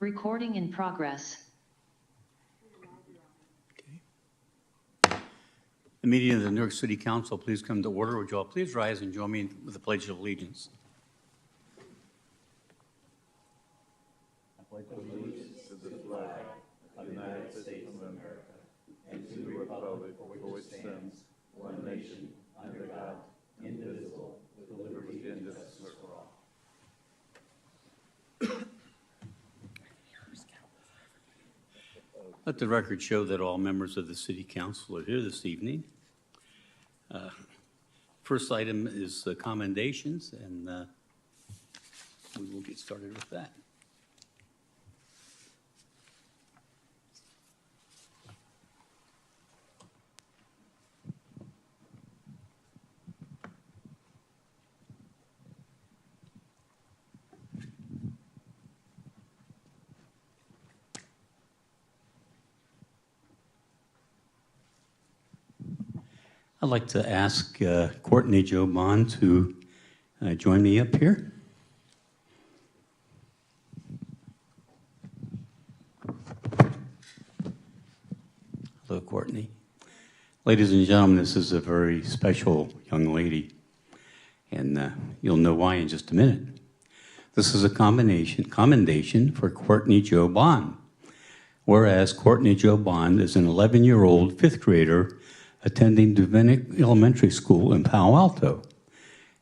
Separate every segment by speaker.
Speaker 1: Recording in progress.
Speaker 2: Okay. The meeting of the Newark City Council, please come to order. Would you all please rise and join me with the Pledge of Allegiance? I pledge allegiance to the flag of the United States of America and to the republic for which it stands, one nation, under God, indivisible, with liberty and justice for all. Let the record show that all members of the City Council are here this evening. First item is the commendations, and we will get started with that. I'd like to ask Courtney Jo Bond to join me up here. Hello, Courtney. Ladies and gentlemen, this is a very special young lady, and you'll know why in just a minute. This is a commendation for Courtney Jo Bond. Whereas Courtney Jo Bond is an 11-year-old fifth grader attending Duvenick Elementary School in Palo Alto.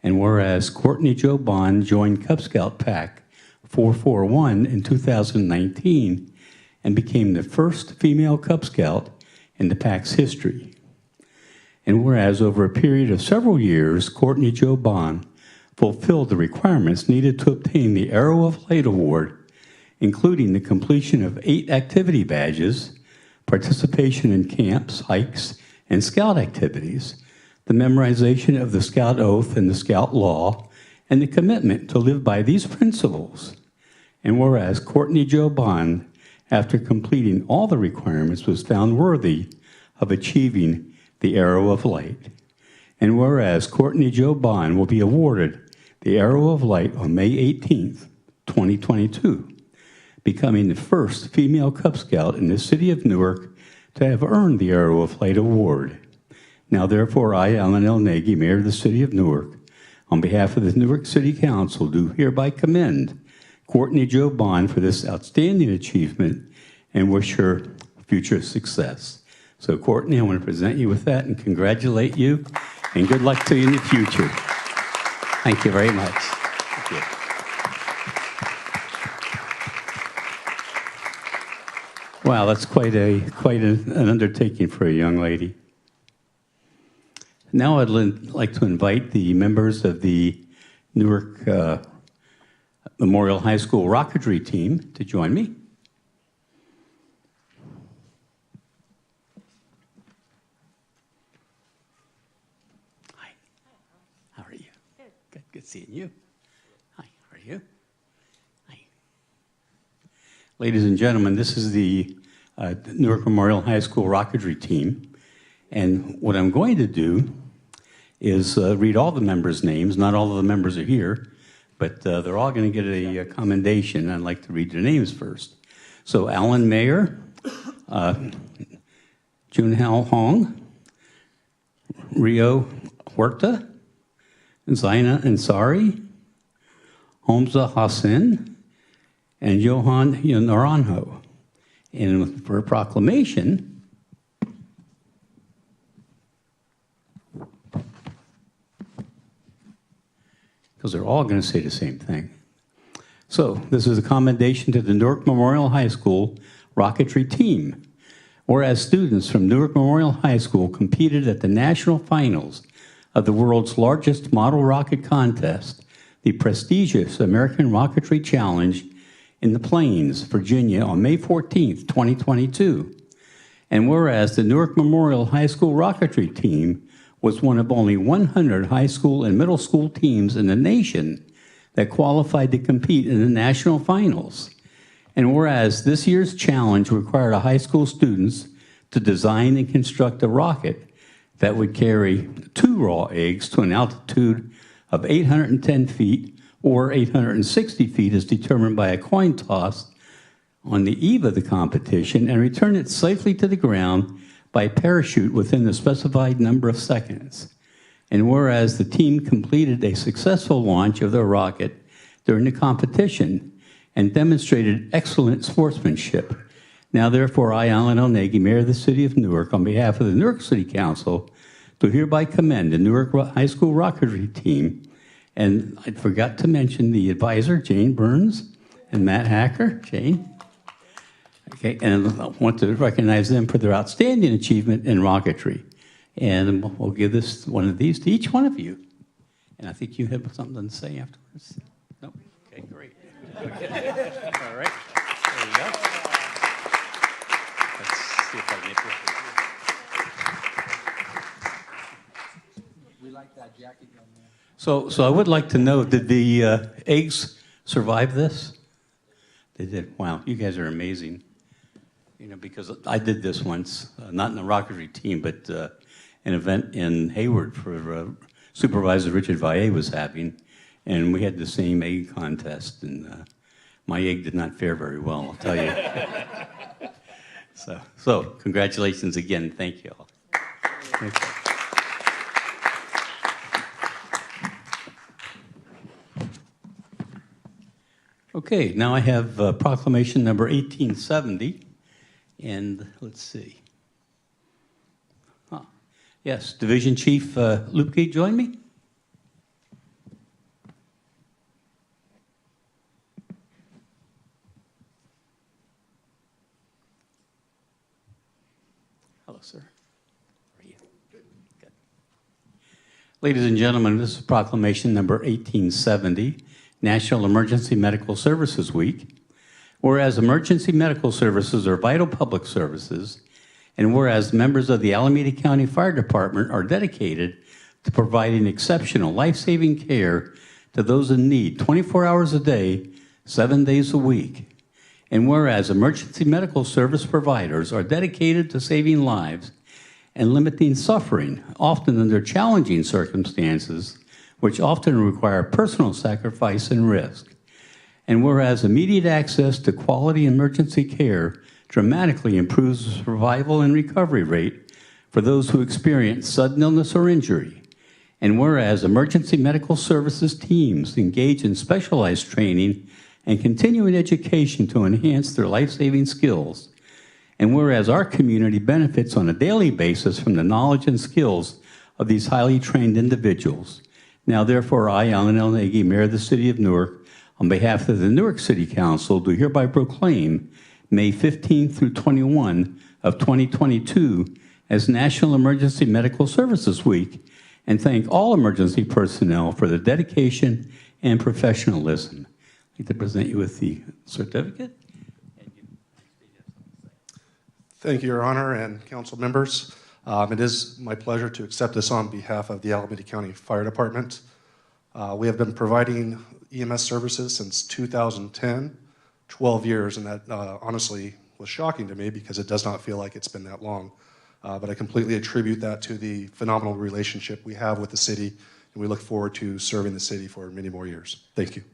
Speaker 2: And whereas Courtney Jo Bond joined Cub Scout Pack 441 in 2019 and became the first female Cub Scout in the pack's history. And whereas over a period of several years, Courtney Jo Bond fulfilled the requirements needed to obtain the Arrow of Light Award, including the completion of 8 activity badges, participation in camps, hikes, and Scout activities, the memorization of the Scout Oath and the Scout Law, and the commitment to live by these principles. And whereas Courtney Jo Bond, after completing all the requirements, was found worthy of achieving the Arrow of Light. And whereas Courtney Jo Bond will be awarded the Arrow of Light on May 18th, 2022, becoming the first female Cub Scout in the city of Newark to have earned the Arrow of Light Award. Now, therefore, I, Alan L. Nagy, Mayor of the City of Newark, on behalf of the Newark City Council, do hereby commend Courtney Jo Bond for this outstanding achievement and wish her future success. So, Courtney, I want to present you with that and congratulate you, and good luck to you in the future. Thank you very much. Thank you. Wow, that's quite an undertaking for a young lady. Now I'd like to invite the members of the Newark Memorial High School rocketry team to join me. Hi. How are you? Good. Good seeing you. Hi. How are you? Ladies and gentlemen, this is the Newark Memorial High School rocketry team. And what I'm going to do is read all the members' names. Not all of the members are here, but they're all going to get a commendation. I'd like to read their names first. So Alan Mayer, Junhao Hong, Rio Huerta, Zaina Ansari, Hamza Hassan, and Johan Naranjo. And for a proclamation, because they're all going to say the same thing. So this is a commendation to the Newark Memorial High School rocketry team. Whereas students from Newark Memorial High School competed at the national finals of the world's largest model rocket contest, the prestigious American Rocketry Challenge in the Plains, Virginia, on May 14th, 2022. And whereas the Newark Memorial High School rocketry team was one of only 100 high school and middle school teams in the nation that qualified to compete in the national finals. And whereas this year's challenge required high school students to design and construct a rocket that would carry 2 raw eggs to an altitude of 810 feet or 860 feet as determined by a coin toss on the eve of the competition and return it safely to the ground by parachute within the specified number of seconds. And whereas the team completed a successful launch of their rocket during the competition and demonstrated excellent sportsmanship, now therefore I, Alan L. Nagy, Mayor of the City of Newark, on behalf of the Newark City Council, do hereby commend the Newark High School rocketry team. And I forgot to mention the advisor, Jane Burns, and Matt Hacker. Jane. Okay, and I want to recognize them for their outstanding achievement in rocketry. And we'll give this one of these to each one of you. And I think you have something to say afterwards. No? Okay, great. Okay. All right. There you go. Let's see if I can get this. We like that jacket, young man. So I would like to know, did the eggs survive this? They did. Wow, you guys are amazing. You know, because I did this once, not in the rocketry team, but an event in Hayward for Supervisor Richard Valle was having, and we had the same egg contest, and my egg did not fare very well, I'll tell you. So congratulations again. Thank you all. Thank you. Okay, now I have proclamation number 1870, and let's see. Yes, Division Chief Lupke, join me. Hello, sir. How are you? Good. Good. Ladies and gentlemen, this is proclamation number 1870, National Emergency Medical Services Week. Whereas emergency medical services are vital public services, and whereas members of the Alameda County Fire Department are dedicated to providing exceptional life-saving care to those in need 24 hours a day, 7 days a week. And whereas emergency medical service providers are dedicated to saving lives and limiting suffering, often under challenging circumstances, which often require personal sacrifice and risk. And whereas immediate access to quality emergency care dramatically improves the survival and recovery rate for those who experience sudden illness or injury. And whereas emergency medical services teams engage in specialized training and continuing education to enhance their life-saving skills. And whereas our community benefits on a daily basis from the knowledge and skills of these highly trained individuals. Now therefore I, Alan L. Nagy, Mayor of the City of Newark, on behalf of the Newark City Council, do hereby proclaim May 15 through 21 of 2022 as National Emergency Medical Services Week, and thank all emergency personnel for their dedication and professionalism. I'd like to present you with the certificate.
Speaker 1: Thank you, Your Honor and council members. It is my pleasure to accept this on behalf of the Alameda County Fire Department. We have been providing EMS services since 2010, 12 years, and that honestly was shocking to me because it does not feel like it's been that long. But I completely attribute that to the phenomenal relationship we have with the city, and we look forward to serving the city for many more years. Thank you.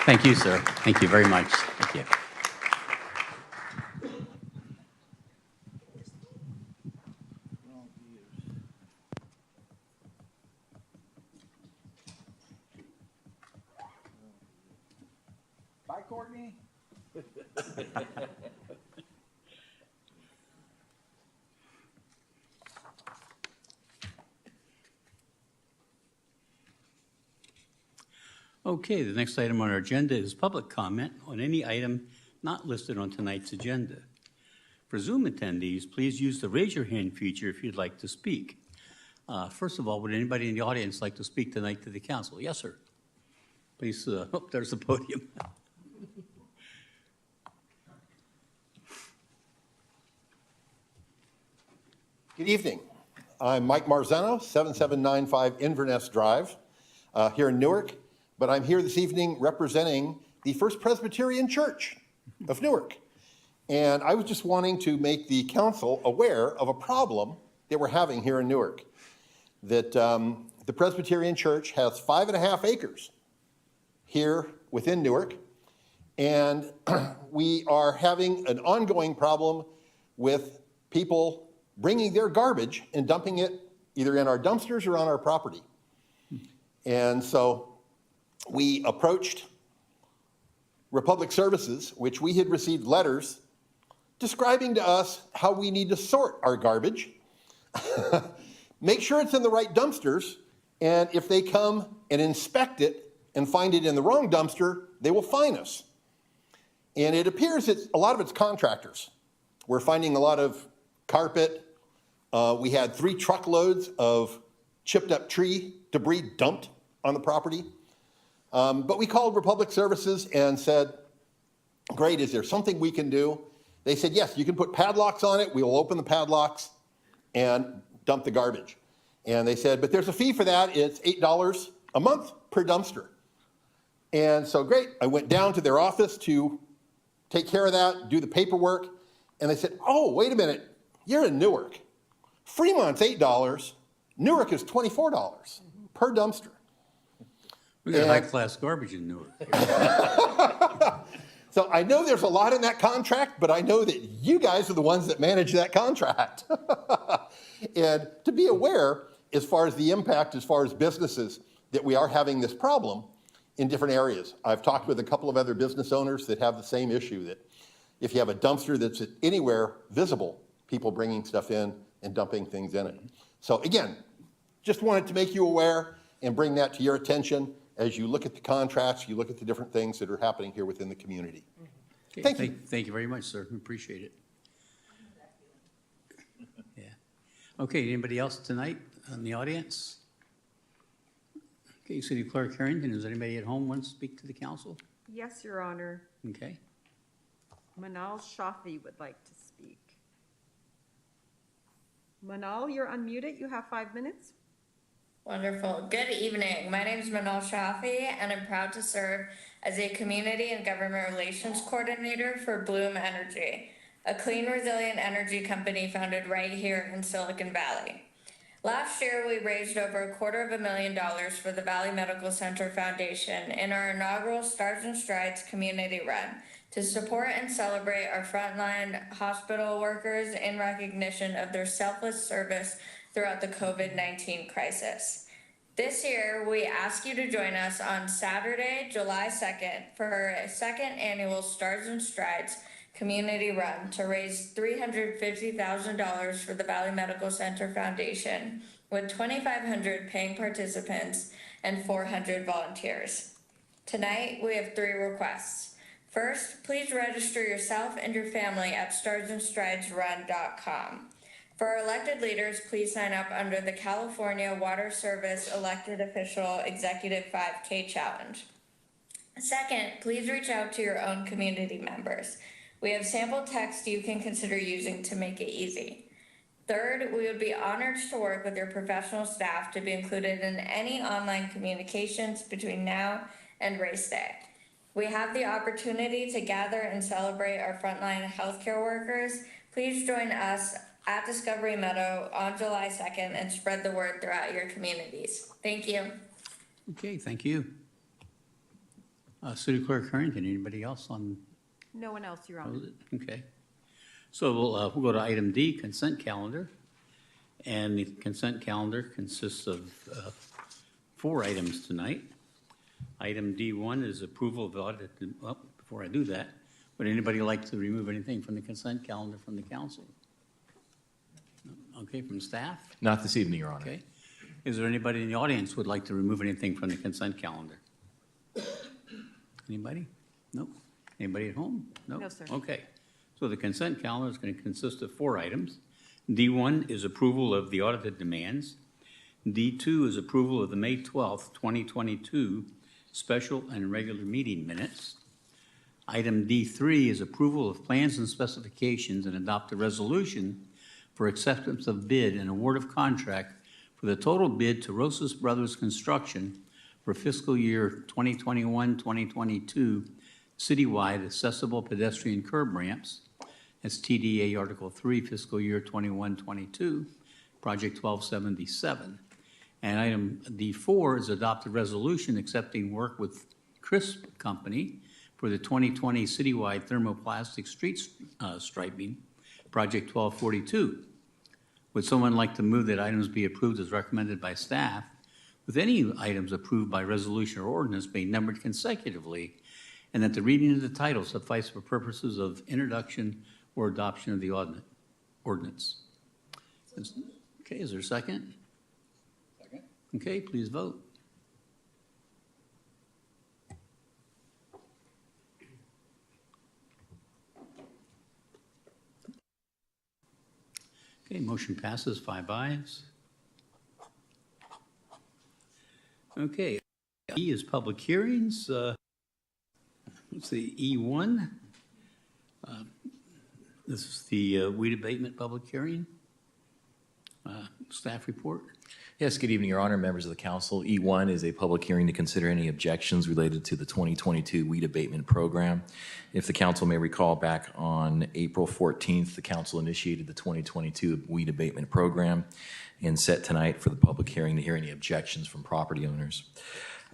Speaker 2: Thank you, sir. Thank you very much. Thank you.
Speaker 3: Bye, Courtney.
Speaker 2: Okay, the next item on our agenda is public comment on any item not listed on tonight's agenda. For Zoom attendees, please use the raise your hand feature if you'd like to speak. First of all, would anybody in the audience like to speak tonight to the council? Yes, sir. Please, oh, there's the podium.
Speaker 3: Good evening. I'm Mike Marzano, 7795 Inverness Drive, here in Newark, but I'm here this evening representing the First Presbyterian Church of Newark. And I was just wanting to make the council aware of a problem that we're having here in Newark. That the Presbyterian Church has 5.5 acres here within Newark, And we are having an ongoing problem with people bringing their garbage and dumping it either in our dumpsters or on our property. And so we approached Republic Services, which we had received letters describing to us how we need to sort our garbage, make sure it's in the right dumpsters, and if they come and inspect it and find it in the wrong dumpster, they will fine us. And it appears that a lot of it's contractors. We're finding a lot of carpet. We had 3 truckloads of chipped up tree debris dumped on the property. But we called Republic Services and said, great, is there something we can do? They said, yes, you can put padlocks on it. We will open the padlocks and dump the garbage. And they said, but there's a fee for that. It's $8 a month per dumpster. And so great, I went down to their office to take care of that, do the paperwork. And they said, oh, wait a minute, you're in Newark. Fremont's $8, Newark is $24 per dumpster.
Speaker 2: We got high-class garbage in Newark.
Speaker 3: So I know there's a lot in that contract, but I know that you guys are the ones that manage that contract. And to be aware, as far as the impact, as far as businesses, that we are having this problem in different areas. I've talked with a couple of other business owners that have the same issue, that if you have a dumpster that's anywhere visible, people bringing stuff in and dumping things in it. So again, just wanted to make you aware and bring that to your attention as you look at the contracts, you look at the different things that are happening here within the community.
Speaker 2: Okay,
Speaker 3: Thank you.
Speaker 2: Thank you very much, sir. We appreciate it. Yeah. Okay, anybody else tonight in the audience? Okay, City Clerk Harrington, is anybody at home want to speak to the council?
Speaker 4: Yes, Your Honor.
Speaker 2: Okay.
Speaker 4: Manal Shafi would like to speak. Manal, you're unmuted. You have 5 minutes.
Speaker 5: Wonderful. Good evening. My name is Manal Shafi, and I'm proud to serve as a Community and Government Relations Coordinator for Bloom Energy, a clean, resilient energy company founded right here in Silicon Valley. Last year, we raised over $250,000 for the Valley Medical Center Foundation in our inaugural Stars and Strides community run to support and celebrate our frontline hospital workers in recognition of their selfless service throughout the COVID-19 crisis. This year, we ask you to join us on Saturday, July 2nd for our 2nd annual Stars and Strides community run to raise $350,000 for the Valley Medical Center Foundation with 2,500 paying participants and 400 volunteers. Tonight, we have 3 requests. First, please register yourself and your family at starsandstridesrun.com. For our elected leaders, please sign up under the California Water Service Elected Official Executive 5K Challenge. Second, please reach out to your own community members. We have sample text you can consider using to make it easy. Third, we would be honored to work with your professional staff to be included in any online communications between now and race day. We have the opportunity to gather and celebrate our frontline healthcare workers. Please join us at Discovery Meadow on July 2nd and spread the word throughout your communities. Thank you.
Speaker 2: Okay, thank you. City Clerk Harrington, anybody else on?
Speaker 4: No one else, Your Honor.
Speaker 2: Okay. So we'll go to item D, consent calendar. And the consent calendar consists of 4 items tonight. Item D1 is approval of audit. Well, before I do that, would anybody like to remove anything from the consent calendar from the council? Okay, from staff?
Speaker 6: Not this evening, Your Honor.
Speaker 2: Okay. Is there anybody in the audience who would like to remove anything from the consent calendar? Anybody? Nope. Anybody at home? Nope.
Speaker 4: No, sir.
Speaker 2: Okay. So the consent calendar is going to consist of 4 items. D1 is approval of the audited demands. D2 is approval of the May 12th, 2022 special and regular meeting minutes. Item D3 is approval of plans and specifications and adopt a resolution for acceptance of bid and award of contract for the total bid to Rosas Brothers Construction for fiscal year 2021-2022 citywide accessible pedestrian curb ramps. That's TDA Article 3, fiscal year 21-22, Project 1277. And item D4 is adopt a resolution accepting work with CRISP Company for the 2020 citywide thermoplastic street striping, Project 1242. Would someone like to move that items be approved as recommended by staff, with any items approved by resolution or ordinance being numbered consecutively, and that the reading of the title suffice for purposes of introduction or adoption of the ordinance? Okay, is there a second?
Speaker 6: Second.
Speaker 2: Okay, please vote. Okay, motion passes, 5 ayes. Okay, E is public hearings. Let's see, E1. This is the weed abatement public hearing. Staff report.
Speaker 7: Yes, good evening, Your Honor, members of the council. E1 is a public hearing to consider any objections related to the 2022 weed abatement program. If the council may recall, back on April 14th, the council initiated the 2022 weed abatement program and set tonight for the public hearing to hear any objections from property owners.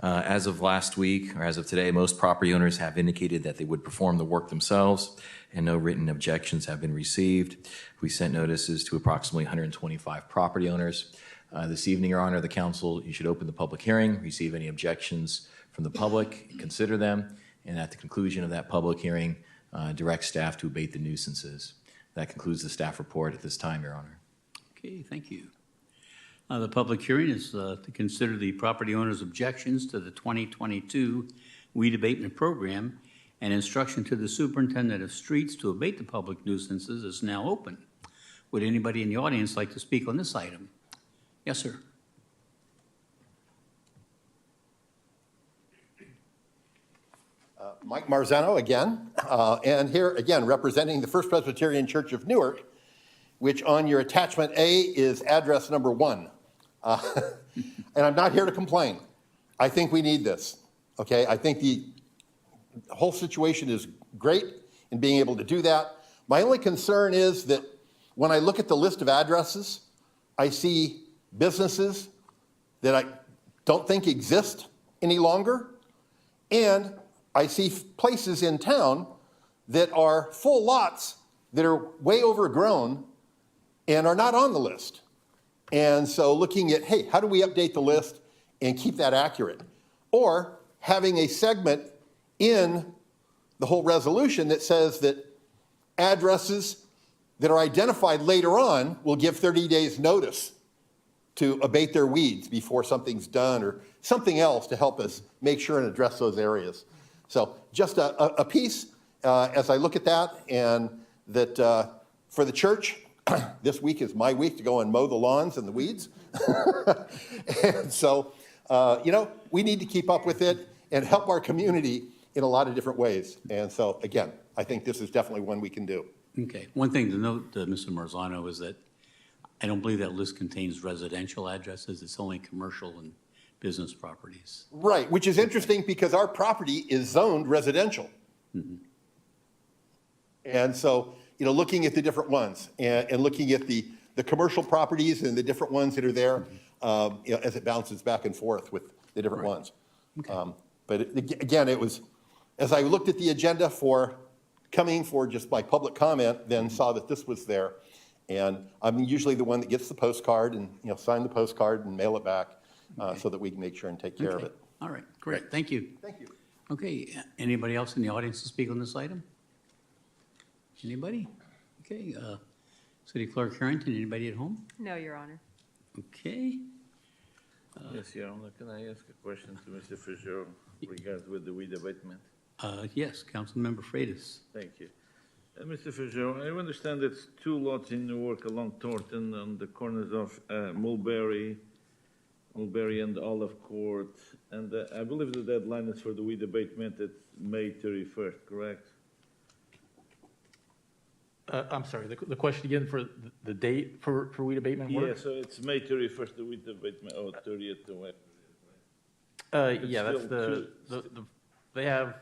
Speaker 7: As of last week, or as of today, most property owners have indicated that they would perform the work themselves, and no written objections have been received. We sent notices to approximately 125 property owners. This evening, Your Honor, the council, you should open the public hearing, receive any objections from the public, consider them, and at the conclusion of that public hearing, direct staff to abate the nuisances. That concludes the staff report at this time, Your Honor.
Speaker 2: Okay, thank you. The public hearing is to consider the property owner's objections to the 2022 weed abatement program, and instruction to the superintendent of streets to abate the public nuisances is now open. Would anybody in the audience like to speak on this item? Yes, sir.
Speaker 3: Mike Marzano again, and here again representing the First Presbyterian Church of Newark, which on your attachment A is address number 1. And I'm not here to complain. I think we need this, okay? I think the whole situation is great in being able to do that. My only concern is that when I look at the list of addresses, I see businesses that I don't think exist any longer, and I see places in town that are full lots that are way overgrown and are not on the list. And so looking at, hey, how do we update the list and keep that accurate? Or having a segment in the whole resolution that says that addresses that are identified later on will give 30 days notice to abate their weeds before something's done, or something else to help us make sure and address those areas. So just a piece as I look at that, and that for the church, this week is my week to go and mow the lawns and the weeds. And so, we need to keep up with it and help our community in a lot of different ways. And so, again, I think this is definitely one we can do.
Speaker 2: Okay. One thing to note, Mr. Marzano, is that I don't believe that list contains residential addresses. It's only commercial and business properties.
Speaker 3: Right, which is interesting because our property is zoned residential. Mm-hmm. And so, looking at the different ones and looking at the commercial properties and the different ones that are there, as it bounces back and forth with the different ones. Okay. But again, it was, as I looked at the agenda for coming for just my public comment, then saw that this was there. And I'm usually the one that gets the postcard and, sign the postcard and mail it back so that we can make sure and take care of it.
Speaker 2: All right, great. Thank you.
Speaker 3: Thank you.
Speaker 2: Okay, anybody else in the audience to speak on this item? Anybody? Okay, City Clerk Harrington, anybody at home?
Speaker 4: No, Your Honor.
Speaker 2: Okay.
Speaker 8: Yes, Your Honor, can I ask a question to Mr. Fisher regarding with the weed abatement?
Speaker 2: Yes, Councilmember Freitas.
Speaker 8: Thank you. Mr. Fisher, I understand it's 2 lots in Newark along Thornton on the corners of Mulberry and Olive Court, and I believe the deadline is for the weed abatement. It's May 31st, correct?
Speaker 6: I'm sorry, the question again for the date for weed abatement work?
Speaker 8: Yeah, so it's May 31st, the weed abatement, 30th away.
Speaker 6: Yeah, that's they have,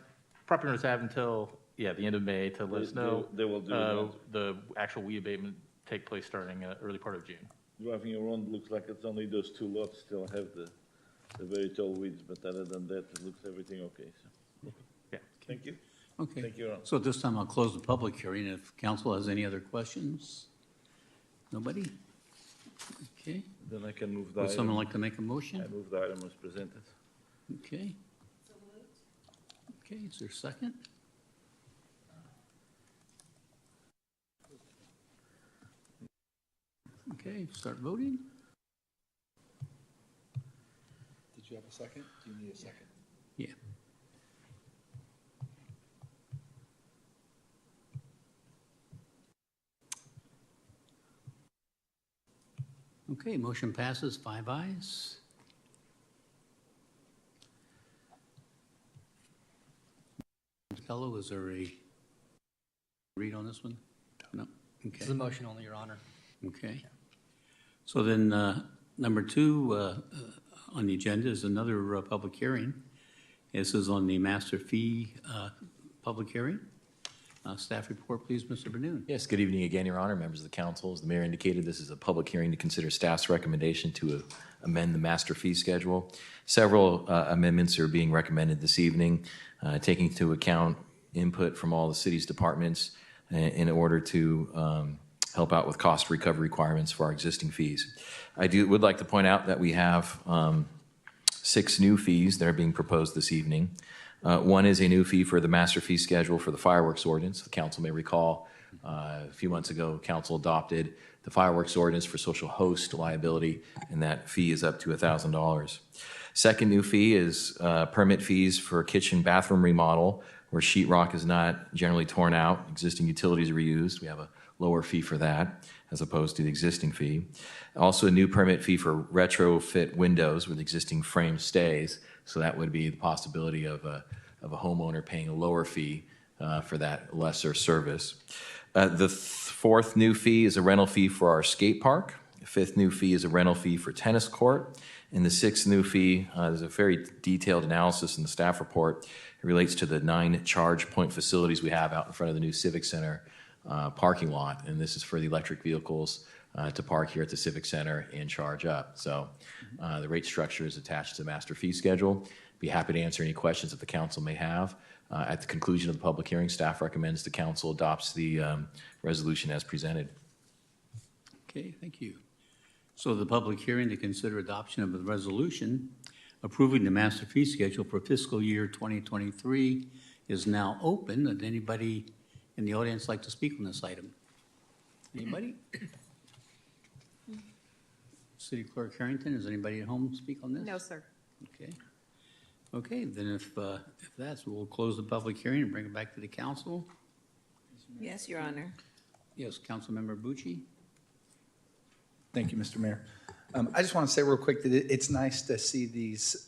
Speaker 6: property owners have until, the end of May to let us know.
Speaker 8: They will do
Speaker 6: the actual weed abatement take place starting early part of June.
Speaker 8: Driving around looks like it's only those 2 lots still have the very tall weeds, but other than that, it looks everything okay. So.
Speaker 6: Yeah.
Speaker 8: Thank you.
Speaker 2: Okay.
Speaker 8: Thank you, Your Honor.
Speaker 2: So at this time, I'll close the public hearing. If council has any other questions? Nobody? Okay.
Speaker 8: Then I can move the
Speaker 2: Would someone
Speaker 8: item.
Speaker 2: like to make a
Speaker 8: I
Speaker 2: motion?
Speaker 8: move the item as presented.
Speaker 2: Okay. Okay, is there a second? Okay, start voting.
Speaker 9: Did you have a second? Do you need a second?
Speaker 2: Yeah. Okay, motion passes, 5 ayes. Fellow, is there a read on this one? No?
Speaker 10: This is
Speaker 2: Okay,
Speaker 10: a motion only, Your Honor.
Speaker 2: okay. So then, number 2 on the agenda is another public hearing. This is on the master fee public hearing. Staff report, please, Mr. Benoon.
Speaker 7: Yes, good evening again, Your Honor, members of the council. As the mayor indicated, this is a public hearing to consider staff's recommendation to amend the master fee schedule. Several amendments are being recommended this evening, taking into account input from all the city's departments in order to help out with cost recovery requirements for our existing fees. I would like to point out that we have 6 new fees that are being proposed this evening. One is a new fee for the master fee schedule for the fireworks ordinance. The council may recall a few months ago, council adopted the fireworks ordinance for social host liability, and that fee is up to $1,000. Second new fee is permit fees for kitchen bathroom remodel, where sheetrock is not generally torn out, existing utilities are reused. We have a lower fee for that as opposed to the existing fee. Also a new permit fee for retrofit windows where the existing frame stays. So that would be the possibility of a homeowner paying a lower fee for that lesser service. The fourth new fee is a rental fee for our skate park. The fifth new fee is a rental fee for tennis court. And the sixth new fee, there's a very detailed analysis in the staff report. It relates to the 9 charge point facilities we have out in front of the new Civic Center parking lot. And this is for the electric vehicles to park here at the Civic Center and charge up. So the rate structure is attached to the master fee schedule. Be happy to answer any questions that the council may have. At the conclusion of the public hearing, staff recommends the council adopts the resolution as presented.
Speaker 2: Okay, thank you. So the public hearing to consider adoption of the resolution approving the master fee schedule for fiscal year 2023 is now open. Would anybody in the audience like to speak on this item? Anybody? City Clerk Harrington, does anybody at home speak on this?
Speaker 4: No, sir.
Speaker 2: Okay. Okay, then if that's, we'll close the public hearing and bring it back to the council.
Speaker 11: Yes, Your Honor.
Speaker 2: Yes, Councilmember Bucci?
Speaker 9: Thank you, Mr. Mayor. I just want to say real quick that it's nice to see these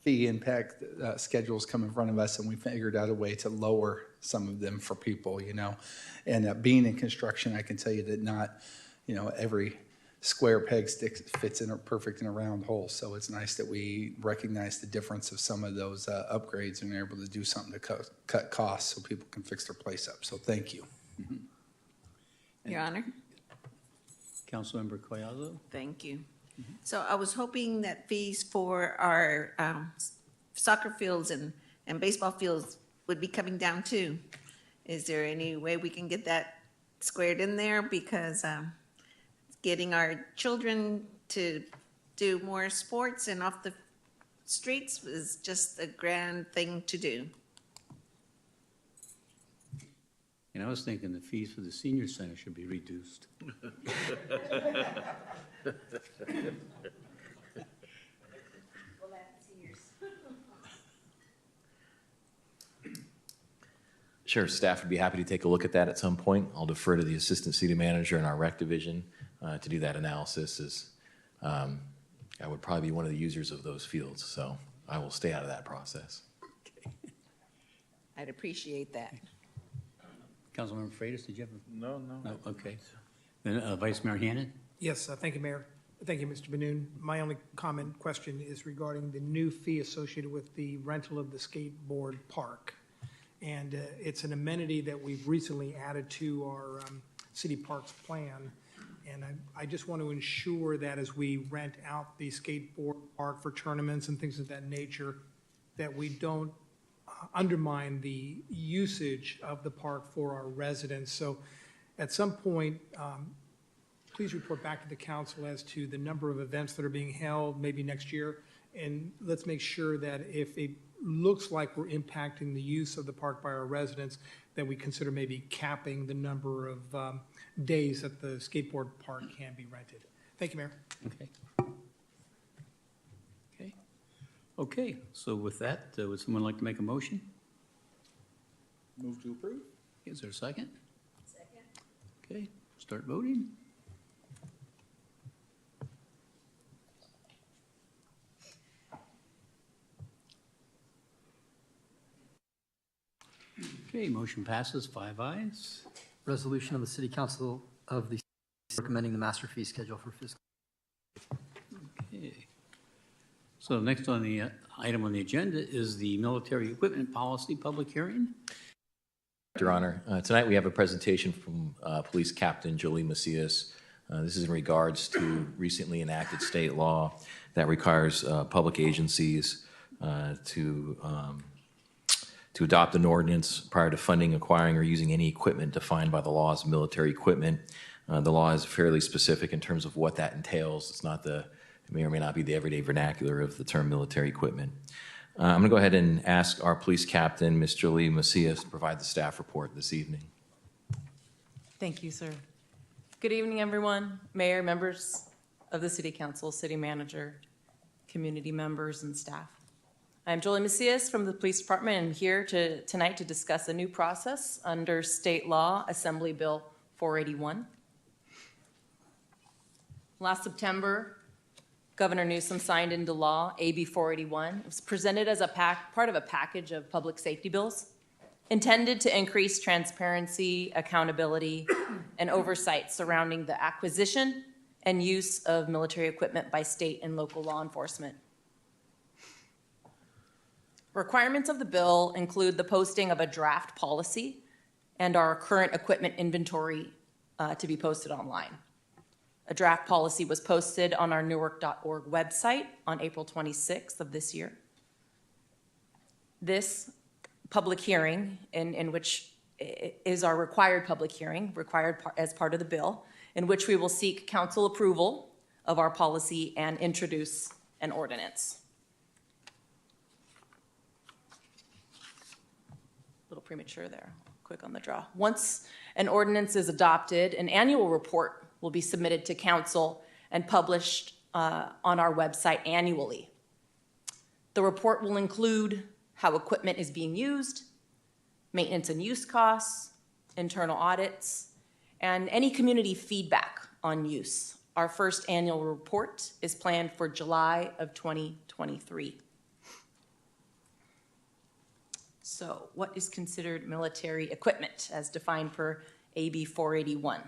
Speaker 9: fee impact schedules come in front of us, and we figured out a way to lower some of them for people, you know. And being in construction, I can tell you that not, you know, every square peg fits in perfect in a round hole. So it's nice that we recognize the difference of some of those upgrades and are able to do something to cut costs so people can fix their place up. So thank you.
Speaker 11: Your Honor.
Speaker 2: Councilmember Collazo?
Speaker 11: Thank you. So I was hoping that fees for our soccer fields and baseball fields would be coming down too. Is there any way we can get that squared in there? Because getting our children to do more sports and off the streets is just a grand thing to do.
Speaker 2: And I was thinking the fees for the senior center should be reduced.
Speaker 7: Sure, staff would be happy to take a look at that at some point. I'll defer to the assistant city manager in our rec division to do that analysis, as I would probably be one of the users of those fields, so I will stay out of that process.
Speaker 11: I'd appreciate that.
Speaker 2: Councilmember Freitas, did you have a?
Speaker 8: No.
Speaker 2: No, okay. Then Vice Mayor Hannon?
Speaker 12: Yes, thank you, Mayor. Thank you, Mr. Benoon. My only question is regarding the new fee associated with the rental of the skateboard park. And it's an amenity that we've recently added to our city parks plan. And I just want to ensure that as we rent out the skateboard park for tournaments and things of that nature, that we don't undermine the usage of the park for our residents. So at some point, please report back to the council as to the number of events that are being held, maybe next year. And let's make sure that if it looks like we're impacting the use of the park by our residents, that we consider maybe capping the number of days that the skateboard park can be rented. Thank you, Mayor.
Speaker 2: Okay, so with that, would someone like to make a motion?
Speaker 9: Move to approve.
Speaker 2: Is there a second? Second. Okay, start voting. Okay, motion passes, 5 ayes.
Speaker 10: Resolution of the City Council of the recommending the master fee schedule for fiscal.
Speaker 2: Okay. So next on the item on the agenda is the military equipment policy public hearing.
Speaker 7: Your Honor, tonight we have a presentation from Police Captain Jolie Macias. This is in regards to recently enacted state law that requires public agencies to adopt an ordinance prior to funding, acquiring, or using any equipment defined by the law as military equipment. The law is fairly specific in terms of what that entails. It's not it may or may not be the everyday vernacular of the term military equipment. I'm going to go ahead and ask our police captain, Ms. Jolie Macias, to provide the staff report this evening.
Speaker 13: Thank you, sir. Good evening, everyone. Mayor, members of the City Council, City Manager, community members, and staff. I'm Jolie Macias from the Police Department and here tonight to discuss a new process under state law, Assembly Bill 481. Last September, Governor Newsom signed into law AB 481. It was presented as part of a package of public safety bills intended to increase transparency, accountability, and oversight surrounding the acquisition and use of military equipment by state and local law enforcement. Requirements of the bill include the posting of a draft policy and our current equipment inventory to be posted online. A draft policy was posted on our Newark.org website on April 26th of this year. This public hearing, in which is our required public hearing, as part of the bill, in which we will seek council approval of our policy and introduce an ordinance. A little premature there, quick on the draw. Once an ordinance is adopted, an annual report will be submitted to council and published on our website annually. The report will include how equipment is being used, maintenance and use costs, internal audits, and any community feedback on use. Our first annual report is planned for July of 2023. So, what is considered military equipment as defined per AB 481?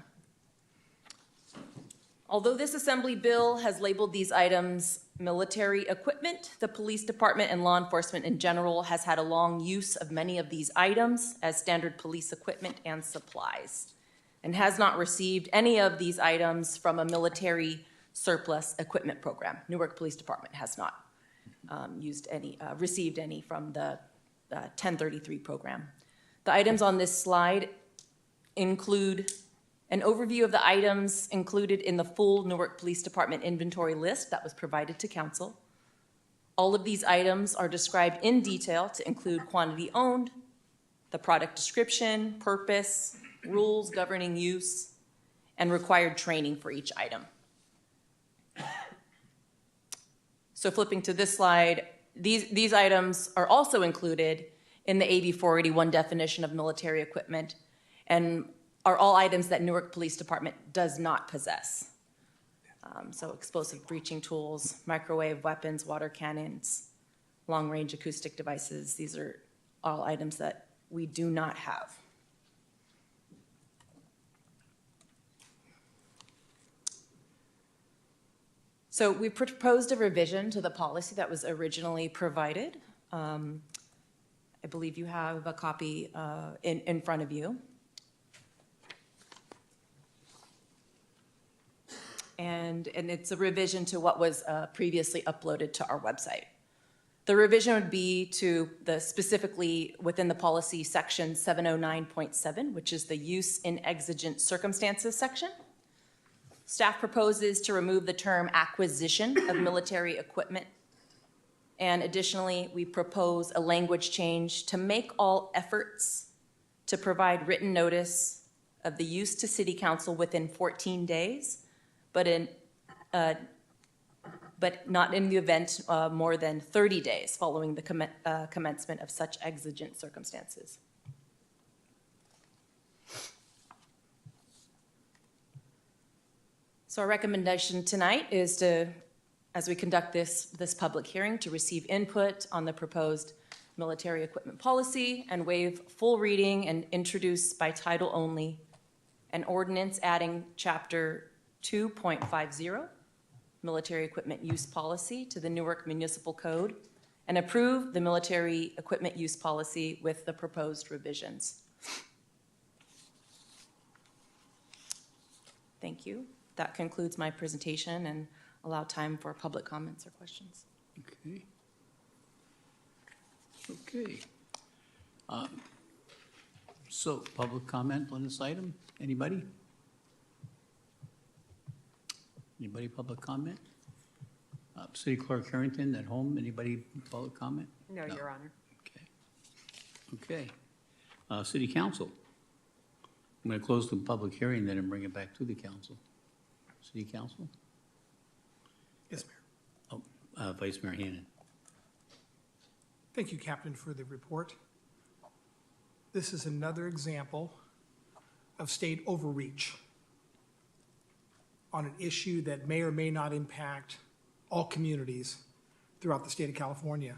Speaker 13: Although this Assembly bill has labeled these items military equipment, the police department and law enforcement in general has had a long use of many of these items as standard police equipment and supplies, and has not received any of these items from a military surplus equipment program. Newark Police Department has not received any from the 1033 program. The items on this slide include an overview of the items included in the full Newark Police Department inventory list that was provided to council. All of these items are described in detail to include quantity owned, the product description, purpose, rules governing use, and required training for each item. So flipping to this slide, these items are also included in the AB 481 definition of military equipment and are all items that Newark Police Department does not possess. So explosive breaching tools, microwave weapons, water cannons, long-range acoustic devices. These are all items that we do not have. So we proposed a revision to the policy that was originally provided. I believe you have a copy in front of you. And it's a revision to what was previously uploaded to our website. The revision would be to the specifically within the policy section 709.7, which is the use in exigent circumstances section. Staff proposes to remove the term acquisition of military equipment. And additionally, we propose a language change to make all efforts to provide written notice of the use to City Council within 14 days, but not in the event more than 30 days following the commencement of such exigent circumstances. So our recommendation tonight is to, as we conduct this public hearing, to receive input on the proposed military equipment policy and waive full reading and introduce by title only an ordinance adding Chapter 2.50, Military Equipment Use Policy, to the Newark Municipal Code, and approve the military equipment use policy with the proposed revisions. Thank you. That concludes my presentation and allow time for public comments or questions.
Speaker 2: Okay. Okay. So, public comment on this item? Anybody? Anybody public comment? City Clerk Harrington at home, anybody public comment?
Speaker 4: No, Your Honor.
Speaker 2: Okay. City Council. I'm going to close the public hearing then and bring it back to the council. City Council?
Speaker 12: Yes, Mayor.
Speaker 2: Oh, Vice Mayor Hannon.
Speaker 12: Thank you, Captain, for the report. This is another example of state overreach on an issue that may or may not impact all communities throughout the state of California.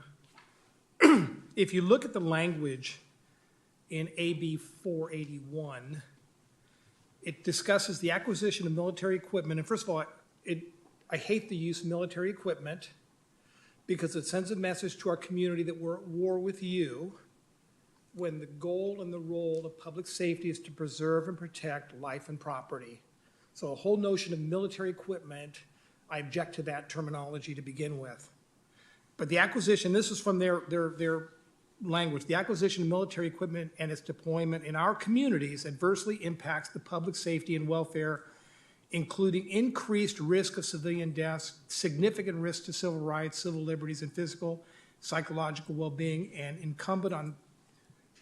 Speaker 12: If you look at the language in AB 481, it discusses the acquisition of military equipment. And first of all, I hate the use of military equipment because it sends a message to our community that we're at war with you when the goal and the role of public safety is to preserve and protect life and property. So the whole notion of military equipment, I object to that terminology to begin with. But the acquisition, this is from their language, the acquisition of military equipment and its deployment in our communities adversely impacts the public safety and welfare, including increased risk of civilian deaths, significant risk to civil rights, civil liberties, and physical, psychological well-being, and incumbent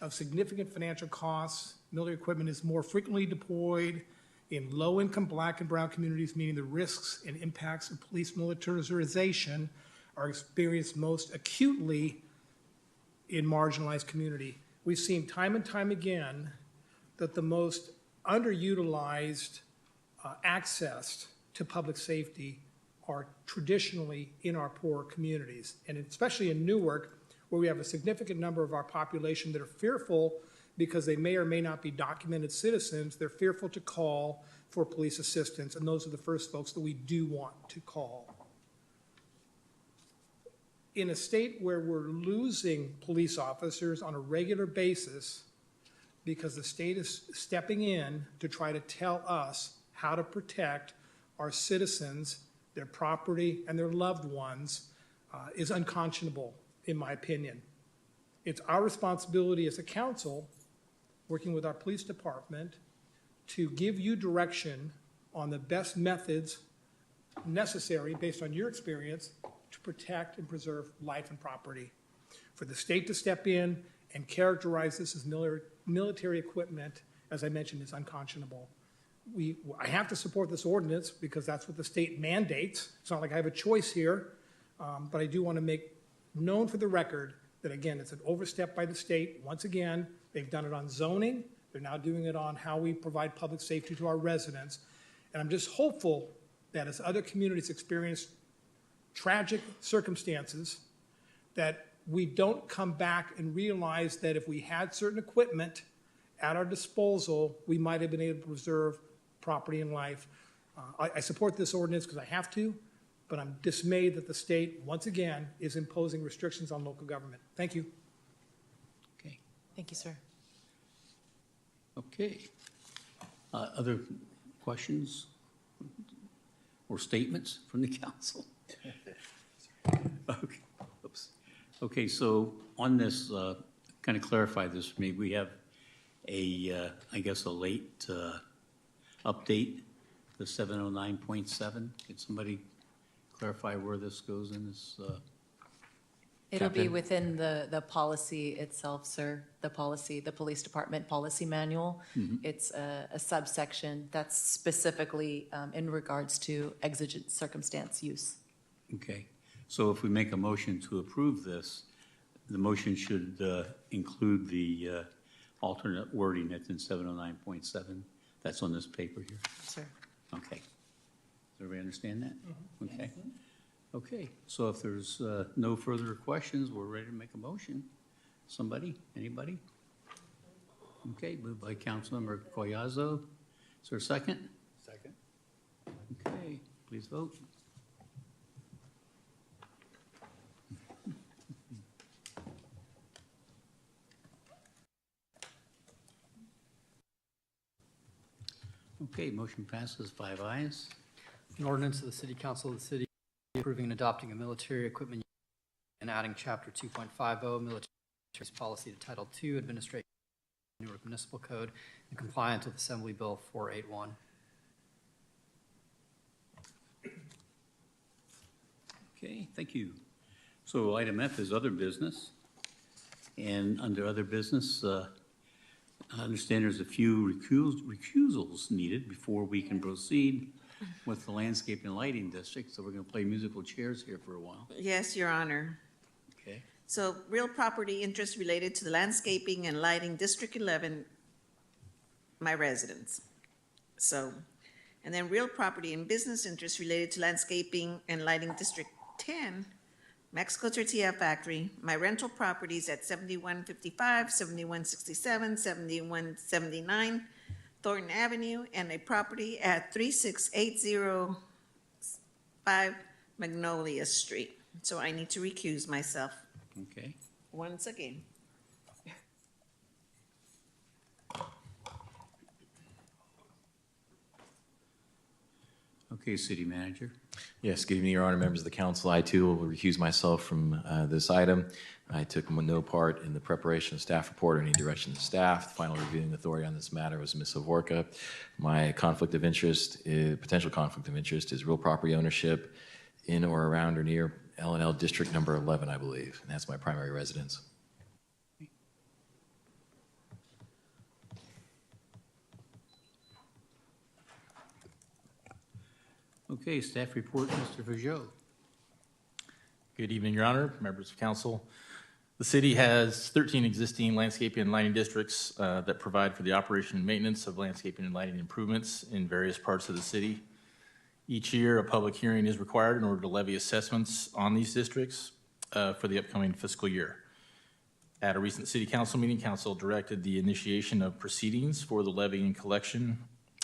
Speaker 12: of significant financial costs. Military equipment is more frequently deployed in low-income Black and brown communities, meaning the risks and impacts of police militarization are experienced most acutely in marginalized community. We've seen time and time again that the most underutilized access to public safety are traditionally in our poor communities, and especially in Newark, where we have a significant number of our population that are fearful because they may or may not be documented citizens. They're fearful to call for police assistance, and those are the first folks that we do want to call. In a state where we're losing police officers on a regular basis because the state is stepping in to try to tell us how to protect our citizens, their property, and their loved ones, is unconscionable, in my opinion. It's our responsibility as a council, working with our police department, to give you direction on the best methods necessary, based on your experience, to protect and preserve life and property. For the state to step in and characterize this as military equipment, as I mentioned, is unconscionable. I have to support this ordinance because that's what the state mandates. It's not like I have a choice here, but I do want to make known for the record that, again, it's an overstep by the state. Once again, they've done it on zoning. They're now doing it on how we provide public safety to our residents. And I'm just hopeful that as other communities experience tragic circumstances, that we don't come back and realize that if we had certain equipment at our disposal, we might have been able to preserve property and life. I support this ordinance because I have to, but I'm dismayed that the state, once again, is imposing restrictions on local government. Thank you.
Speaker 2: Okay.
Speaker 13: Thank you, sir.
Speaker 2: Okay. Other questions or statements from the council? Okay. Oops. Okay, so on this, kind of clarify this for me, we have I guess a late update, the 709.7. Could somebody clarify where this goes in this?
Speaker 13: It'll be
Speaker 2: Captain?
Speaker 13: within the policy itself, sir, the police department policy manual. It's a subsection that's specifically in regards to exigent circumstance use.
Speaker 2: Okay, so if we make a motion to approve this, the motion should include the alternate wording that's in 709.7. That's on this paper here.
Speaker 13: Sir.
Speaker 2: Okay. Does everybody understand that? Okay. Okay, so if there's no further questions, we're ready to make a motion. Somebody? Anybody? Okay, moved by Councilmember Collazo. Is there a second?
Speaker 9: Second.
Speaker 2: Okay, please vote. Okay, motion passes, 5 ayes.
Speaker 10: An ordinance of the City Council of the City approving and adopting a military equipment and adding Chapter 2.50 Military Policy to Title II Administration Newark Municipal Code in compliance with Assembly Bill 481.
Speaker 2: Okay, thank you. So item F is other business. And under other business, I understand there's a few recusals needed before we can proceed with the landscape and lighting district. So we're going to play musical chairs here for a while.
Speaker 11: Yes, Your Honor.
Speaker 2: Okay.
Speaker 11: So real property interest related to the landscaping and lighting District 11, my residence. So, and then real property and business interest related to landscaping and lighting District 10, Mexico Tortilla Factory, my rental properties at 7155, 7167, 7179, Thornton Avenue, and a property at 36805 Magnolia Street. So I need to recuse myself
Speaker 2: Okay.
Speaker 11: once again.
Speaker 2: Okay, City Manager.
Speaker 7: Yes, good evening, Your Honor, members of the council. I too will recuse myself from this item. I took no part in the preparation of staff report or any direction of staff. The final reviewing authority on this matter was Ms. Savorka. My conflict of interest, potential conflict of interest, is real property ownership in or around or near L&L District Number 11, I believe, and that's my primary residence.
Speaker 2: Okay, staff report, Mr. Vergeot.
Speaker 6: Good evening, Your Honor, members of council. The city has 13 existing landscaping and lighting districts that provide for the operation and maintenance of landscaping and lighting improvements in various parts of the city. Each year, a public hearing is required in order to levy assessments on these districts for the upcoming fiscal year. At a recent city council meeting, council directed the initiation of proceedings for the levy and collection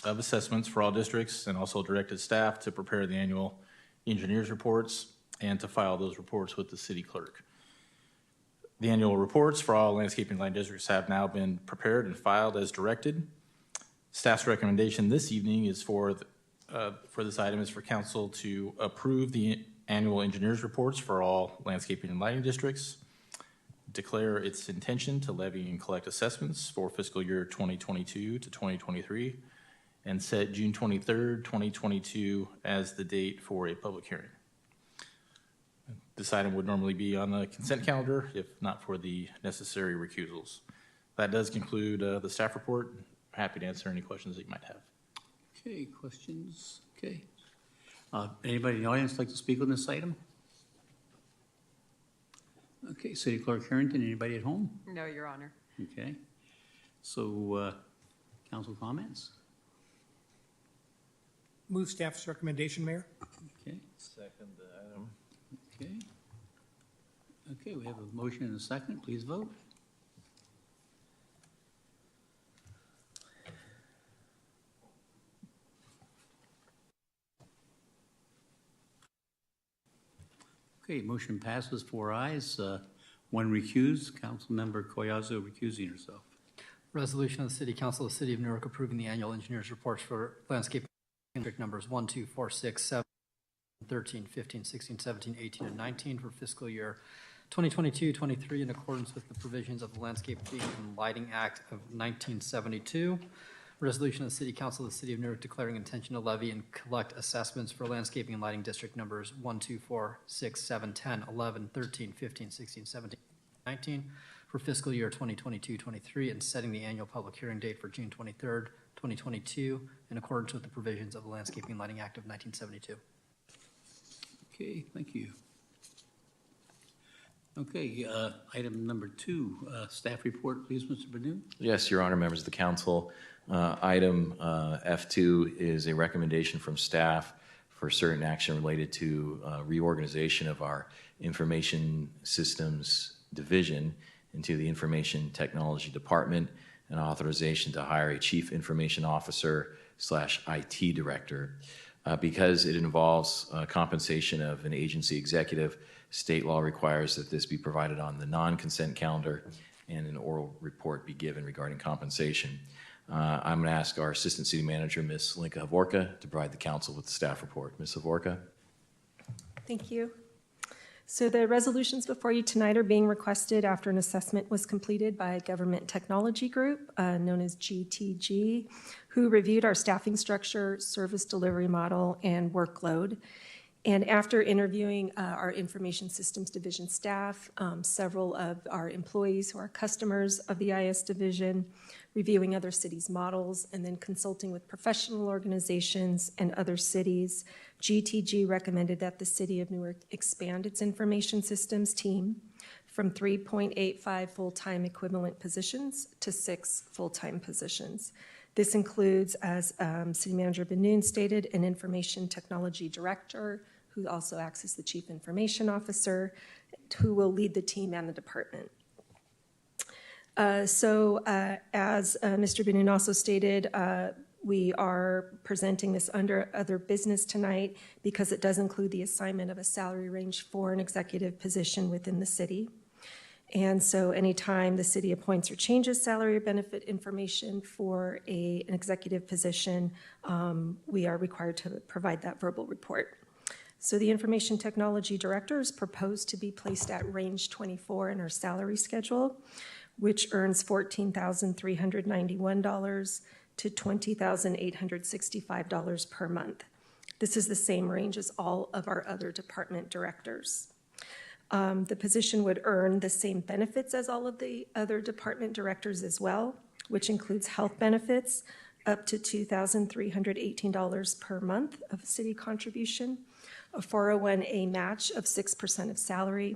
Speaker 6: of assessments for all districts, and also directed staff to prepare the annual engineers reports and to file those reports with the city clerk. The annual reports for all landscaping line districts have now been prepared and filed as directed. Staff's recommendation this evening is for this item is for council to approve the annual engineers reports for all landscaping and lighting districts, declare its intention to levy and collect assessments for fiscal year 2022 to 2023, and set June 23rd, 2022 as the date for a public hearing. This item would normally be on the consent calendar if not for the necessary recusals. That does conclude the staff report. I'm happy to answer any questions that you might have.
Speaker 2: Okay, questions? Okay. Anybody in the audience like to speak on this item? Okay, City Clerk Harrington, anybody at home?
Speaker 4: No, Your Honor.
Speaker 2: Okay. So, council comments?
Speaker 12: Move staff's recommendation, Mayor.
Speaker 2: Okay.
Speaker 8: Second item.
Speaker 2: Okay. Okay, we have a motion and a second. Please vote. Okay, motion passes, 4 ayes, 1 recused. Councilmember Collazo recusing herself.
Speaker 10: Resolution of the City Council of the City of Newark approving the annual engineers reports for landscape district numbers 1, 2, 4, 6, 7, 13, 15, 16, 17, 18, and 19 for fiscal year 2022-23 in accordance with the provisions of the Landscaping and Lighting Act of 1972. Resolution of the City Council of the City of Newark declaring intention to levy and collect assessments for landscaping and lighting district numbers 1, 2, 4, 6, 7, 10, 11, 13, 15, 16, 17, 19 for fiscal year 2022-23 and setting the annual public hearing date for June 23rd, 2022 in accordance with the provisions of the Landscaping and Lighting Act of 1972.
Speaker 2: Okay, thank you. Okay, item number 2, staff report, please, Mr. Benoon.
Speaker 7: Yes, Your Honor, members of the council. Item F2 is a recommendation from staff for certain action related to reorganization of our information systems division into the Information Technology Department and authorization to hire a Chief Information Officer / IT Director. Because it involves compensation of an agency executive, state law requires that this be provided on the non-consent calendar and an oral report be given regarding compensation. I'm going to ask our Assistant City Manager, Ms. Linka Havorka, to provide the council with the staff report. Ms. Havorka.
Speaker 14: Thank you. So the resolutions before you tonight are being requested after an assessment was completed by a government technology group known as GTG, who reviewed our staffing structure, service delivery model, and workload. And after interviewing our Information Systems Division staff, several of our employees who are customers of the IS Division, reviewing other cities' models, and then consulting with professional organizations and other cities, GTG recommended that the City of Newark expand its information systems team from 3.85 full-time equivalent positions to 6 full-time positions. This includes, as City Manager Benoon stated, an information technology director who also acts as the chief information officer, who will lead the team and the department. As Mr. Benoon also stated, we are presenting this under other business tonight because it does include the assignment of a salary range for an executive position within the city. And so anytime the city appoints or changes salary or benefit information for an executive position, we are required to provide that verbal report. So the Information Technology Director is proposed to be placed at range 24 in our salary schedule, which earns $14,391 to $20,865 per month. This is the same range as all of our other department directors. The position would earn the same benefits as all of the other department directors as well, which includes health benefits up to $2,318 per month of city contribution, a 401A match of 6% of salary,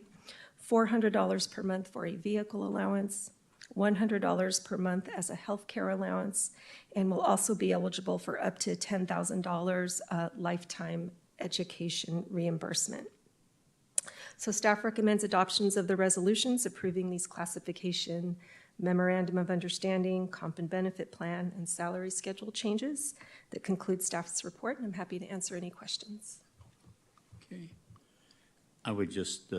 Speaker 14: $400 per month for a vehicle allowance, $100 per month as a health care allowance, and will also be eligible for up to $10,000 lifetime education reimbursement. So staff recommends adoptions of the resolutions approving these classification, memorandum of understanding, comp and benefit plan, and salary schedule changes. That concludes staff's report, and I'm happy to answer any questions.
Speaker 2: Okay. I would just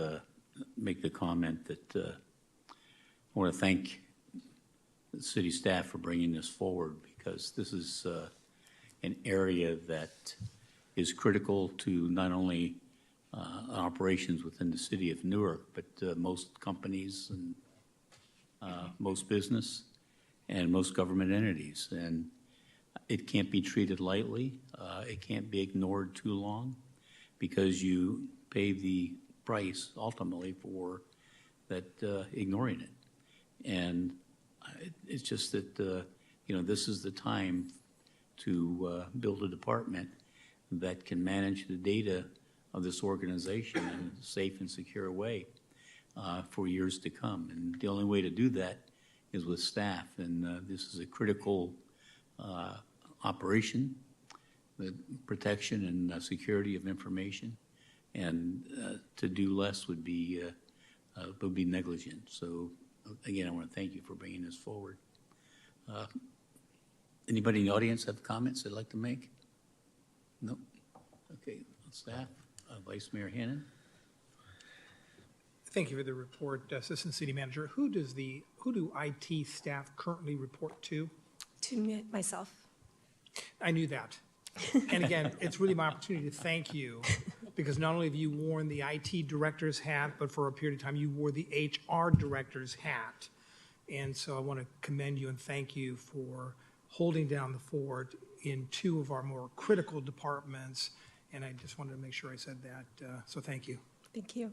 Speaker 2: make the comment that I want to thank the city staff for bringing this forward, because this is an area that is critical to not only operations within the city of Newark, but most companies and most business and most government entities. And it can't be treated lightly. It can't be ignored too long, because you pay the price ultimately for that ignoring it. And it's just that, this is the time to build a department that can manage the data of this organization in a safe and secure way for years to come. And the only way to do that is with staff. And this is a critical operation, the protection and security of information. And to do less would be negligent. So again, I want to thank you for bringing this forward. Anybody in the audience have comments they'd like to make? No? Okay, staff. Vice Mayor Hannon.
Speaker 12: Thank you for the report, Assistant City Manager. Who do IT staff currently report to?
Speaker 14: To me, myself.
Speaker 12: I knew that. And again, it's really my opportunity to thank you because not only have you worn the IT director's hat, but for a period of time, you wore the HR director's hat. And so I want to commend you and thank you for holding down the fort in two of our more critical departments. And I just wanted to make sure I said that. So thank you.
Speaker 14: Thank you.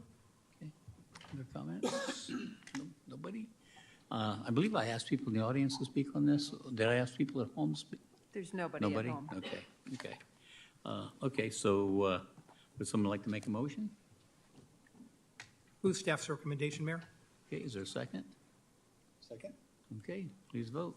Speaker 2: Other comments? Nobody? I believe I asked people in the audience to speak on this. Did I ask people at home to speak?
Speaker 4: There's nobody at home.
Speaker 2: Okay, so would someone like to make a motion?
Speaker 12: Move staff's recommendation, Mayor.
Speaker 2: Okay, is there a second?
Speaker 9: Second?
Speaker 2: Okay, please vote.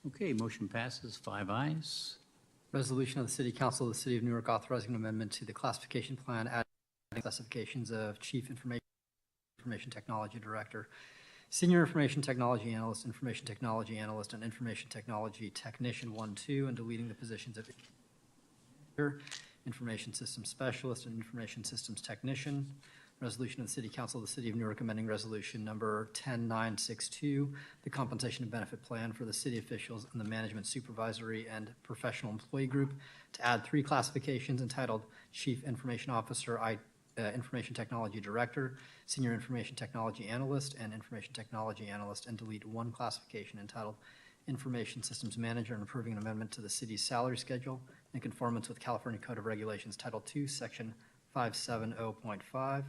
Speaker 2: Okay, motion passes, 5 ayes.
Speaker 10: Resolution of the City Council of the City of Newark authorizing an amendment to the classification plan, adding specifications of Chief Information Technology Director, Senior Information Technology Analyst, and Information Technology Technician 1-2, and deleting the positions of Information Systems Specialist and Information Systems Technician. Resolution of the City Council of the City of Newark amending Resolution number 10962, the compensation and benefit plan for the city officials and the management supervisory and professional employee group, to add 3 classifications entitled Chief Information Officer, Information Technology Director, Senior Information Technology Analyst, and Information Technology Analyst, and delete 1 classification entitled Information Systems Manager, and approving an amendment to the city's salary schedule in conformance with California Code of Regulations, Title II, Section 570.5.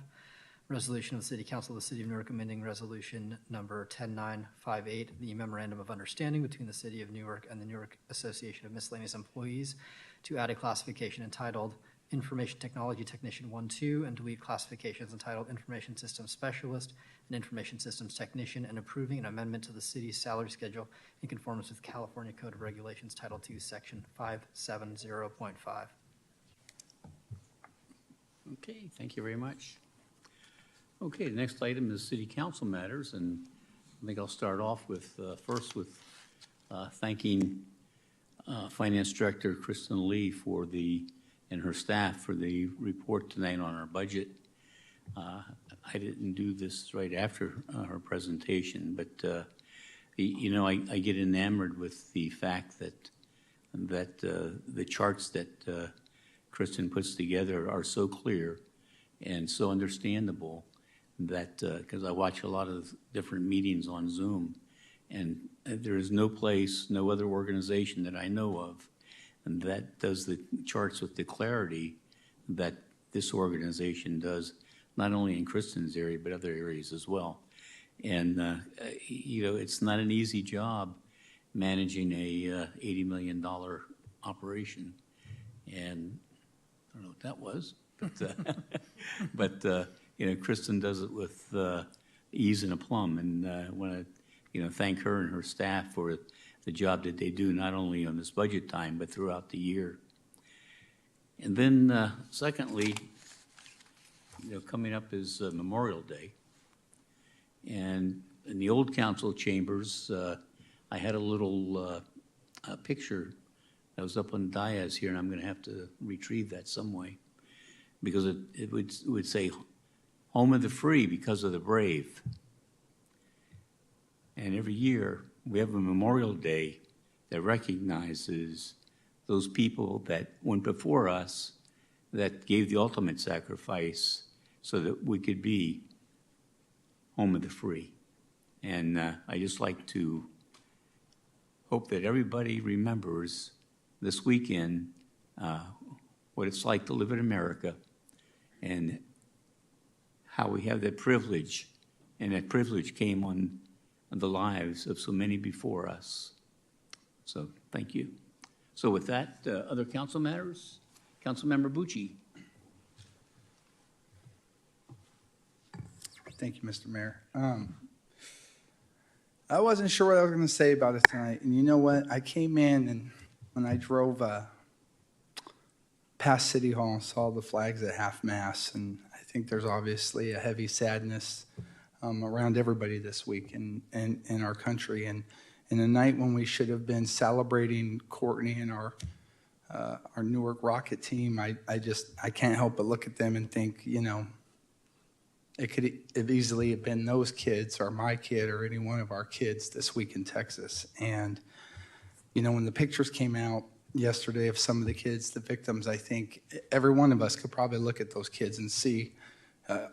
Speaker 10: Resolution of the City Council of the City of Newark amending Resolution number 10958, the Memorandum of Understanding between the City of Newark and the Newark Association of Miscellaneous Employees, to add a classification entitled Information Technology Technician 1-2, and delete classifications entitled Information Systems Specialist and Information Systems Technician, and approving an amendment to the city's salary schedule in conformance with California Code of Regulations, Title II, Section 570.5.
Speaker 2: Okay, thank you very much. Okay, the next item is city council matters, and I think I'll start off with, first with thanking Finance Director Kristen Lee and her staff for the report tonight on our budget. I didn't do this right after her presentation, but I get enamored with the fact that the charts that Kristen puts together are so clear and so understandable that, because I watch a lot of different meetings on Zoom, and there is no place, no other organization that I know of that does the charts with the clarity that this organization does, not only in Kristen's area, but other areas as well. And, it's not an easy job managing a $80 million operation. And I don't know what that was, but Kristen does it with ease and aplomb, and I want to, thank her and her staff for the job that they do, not only on this budget time, but throughout the year. And then, secondly, coming up is Memorial Day, and in the old council chambers, I had a little picture that was up on the dais here, and I'm going to have to retrieve that some way, because it would say, "Home of the free because of the brave." And every year, we have a Memorial Day that recognizes those people that went before us, that gave the ultimate sacrifice so that we could be home of the free. And I just like to hope that everybody remembers this weekend what it's like to live in America and how we have that privilege, and that privilege came on the lives of so many before us. So thank you. So with that, other council matters? Councilmember Bucci.
Speaker 9: Thank you, Mr. Mayor. I wasn't sure what I was going to say about it tonight, and you know what? I came in, and when I drove past City Hall and saw the flags at half-mast, and I think there's obviously a heavy sadness around everybody this week in our country, and in a night when we should have been celebrating Courtney and our Newark Rocket team, I can't help but look at them and think, it could have easily have been those kids or my kid or any one of our kids this week in Texas. And, you know, when the pictures came out yesterday of some of the kids, the victims, I think every one of us could probably look at those kids and see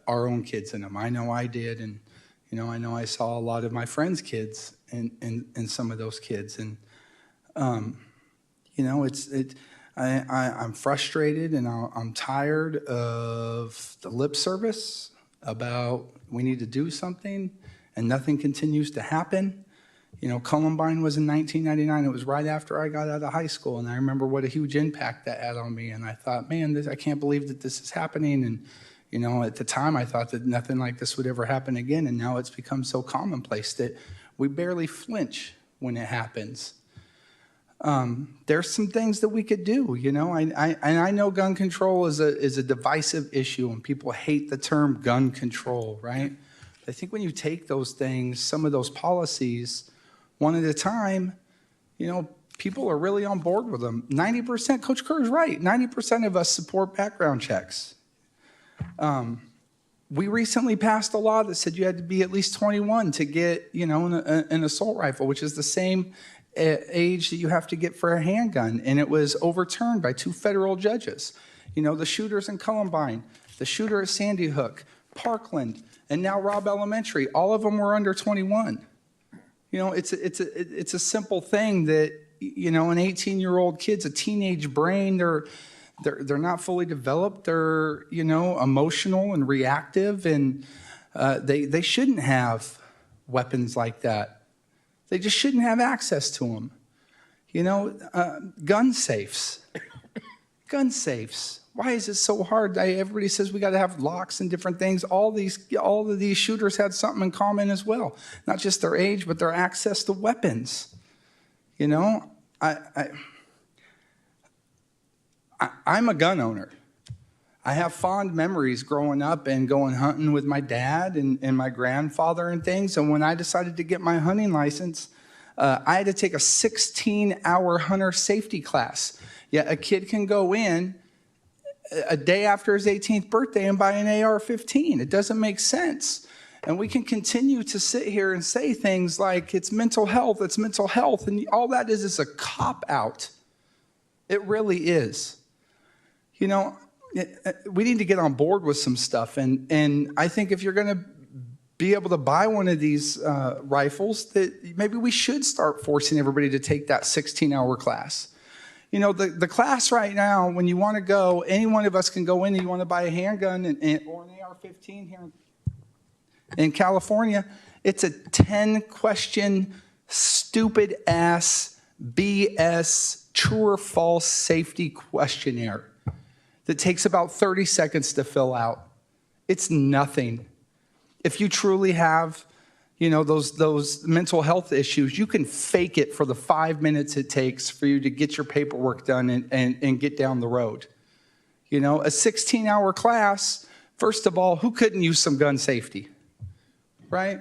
Speaker 9: our own kids in them. I know I did, and, you know, I know I saw a lot of my friends' kids in some of those kids. And, you know, I'm frustrated, and I'm tired of the lip service about we need to do something, and nothing continues to happen. You know, Columbine was in 1999. It was right after I got out of high school, and I remember what a huge impact that had on me. And I thought, man, I can't believe that this is happening. And, you know, at the time, I thought that nothing like this would ever happen again. And now it's become so commonplace that we barely flinch when it happens. There's some things that we could do, you know. I know gun control is a divisive issue, and people hate the term gun control, right? I think when you take those things, some of those policies, one at a time, you know, people are really on board with them. 90%, Coach Kerr is right, 90% of us support background checks. We recently passed a law that said you had to be at least 21 to get, you know, an assault rifle, which is the same age that you have to get for a handgun, and it was overturned by 2 federal judges. You know, the shooters in Columbine, the shooter at Sandy Hook, Parkland, and now Robb Elementary, all of them were under 21. You know, it's a simple thing that, you know, an 18-year-old kid's a teenage brain. They're not fully developed. They're, you know, emotional and reactive, and they shouldn't have weapons like that. They just shouldn't have access to them. You know, gun safes. Gun safes. Why is it so hard? Everybody says we got to have locks and different things. All of these shooters had something in common as well. Not just their age, but their access to weapons. You know, I'm a gun owner. I have fond memories growing up and going hunting with my dad and my grandfather and things. And when I decided to get my hunting license, I had to take a 16-hour hunter safety class. Yeah, a kid can go in a day after his 18th birthday and buy an AR-15. It doesn't make sense. And we can continue to sit here and say things like it's mental health, and all that is a cop-out. It really is. You know, we need to get on board with some stuff, and I think if you're going to be able to buy one of these rifles, that maybe we should start forcing everybody to take that 16-hour class. You know, the class right now, when you want to go, any one of us can go in and you want to buy a handgun or an AR-15 here in California, it's a 10-question, stupid-ass, BS, true or false safety questionnaire that takes about 30 seconds to fill out. It's nothing. If you truly have, you know, those mental health issues, you can fake it for the 5 minutes it takes for you to get your paperwork done and get down the road. You know, a 16-hour class, first of all, who couldn't use some gun safety? Right?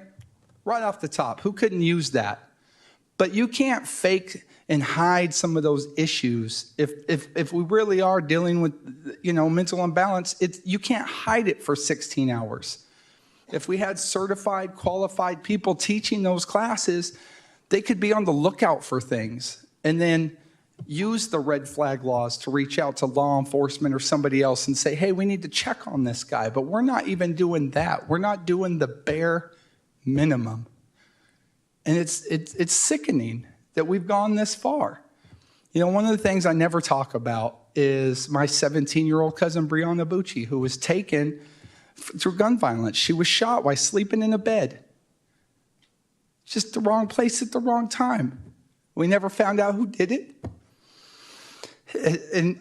Speaker 9: Right off the top, who couldn't use that? But you can't fake and hide some of those issues. If we really are dealing with, you know, mental imbalance, you can't hide it for 16 hours. If we had certified, qualified people teaching those classes, they could be on the lookout for things and then use the red flag laws to reach out to law enforcement or somebody else and say, hey, we need to check on this guy. But we're not even doing that. We're not doing the bare minimum. And it's sickening that we've gone this far. You know, one of the things I never talk about is my 17-year-old cousin, Brianna Bucci, who was taken through gun violence. She was shot while sleeping in a bed. Just the wrong place at the wrong time. We never found out who did it. And